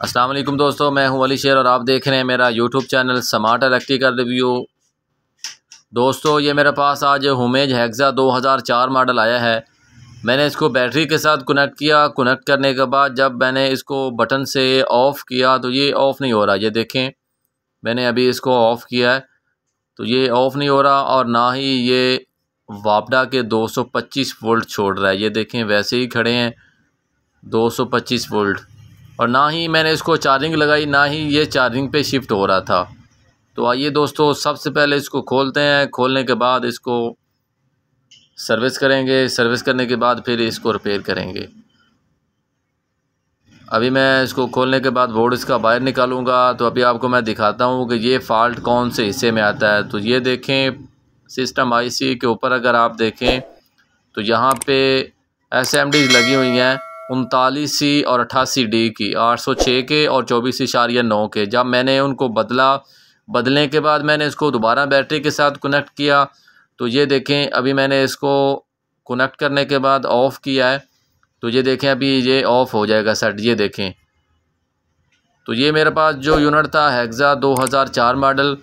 अस्सलाम वालेकुम दोस्तों, मैं हूं अली शेर और आप देख रहे हैं मेरा YouTube channel smart electrical review. दोस्तों ये मेरे पास आज हुमेज हेक्सा 2004 मॉडल आया है। मैंने इसको बैटरी के साथ कनेक्ट किया। कनेक्ट करने के बाद जब मैंने इसको बटन से ऑफ़ किया तो ये ऑफ़ नहीं हो रहा। ये देखें, मैंने अभी इसको ऑफ़ किया है तो ये ऑफ़ नहीं हो रहा और ना ही ये वापडा के 225 वोल्ट छोड़ रहा है। ये देखें, वैसे ही खड़े हैं 225 वोल्ट, और ना ही मैंने इसको चार्जिंग लगाई, ना ही ये चार्जिंग पे शिफ्ट हो रहा था। तो आइए दोस्तों, सबसे पहले इसको खोलते हैं। खोलने के बाद इसको सर्विस करेंगे। सर्विस करने के बाद फिर इसको रिपेयर करेंगे। अभी मैं इसको खोलने के बाद बोर्ड इसका बाहर निकालूंगा। तो अभी आपको मैं दिखाता हूँ कि ये फ़ाल्ट कौन से हिस्से में आता है। तो ये देखें, सिस्टम आईसी के ऊपर अगर आप देखें तो यहाँ पे एसएमडीज़ लगी हुई हैं 39C और 88D की, 806 के और 24.9 के। जब मैंने उनको बदलने के बाद मैंने इसको दोबारा बैटरी के साथ कनेक्ट किया तो ये देखें, अभी मैंने इसको कनेक्ट करने के बाद ऑफ़ किया है तो ये देखें अभी ये ऑफ़ हो जाएगा सेट। ये देखें, तो ये मेरे पास जो यूनिट था हेक्सा 2004 मॉडल,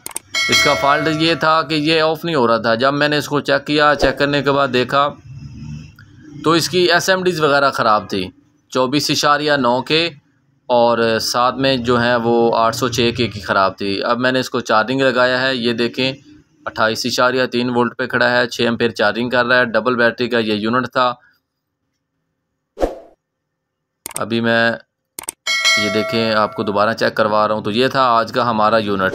इसका फॉल्ट ये था कि ये ऑफ़ नहीं हो रहा था। जब मैंने इसको चेक किया, चेक करने के बाद देखा तो इसकी एसएमडीज़ वगैरह ख़राब थी 24.9 के, और साथ में जो है वो 806 के की ख़राब थी। अब मैंने इसको चार्जिंग लगाया है। ये देखें 28.3 वोल्ट पे खड़ा है, 6 एम्पेयर चार्जिंग कर रहा है। डबल बैटरी का ये यूनिट था। अभी मैं ये देखें आपको दोबारा चेक करवा रहा हूँ। तो ये था आज का हमारा यूनिट।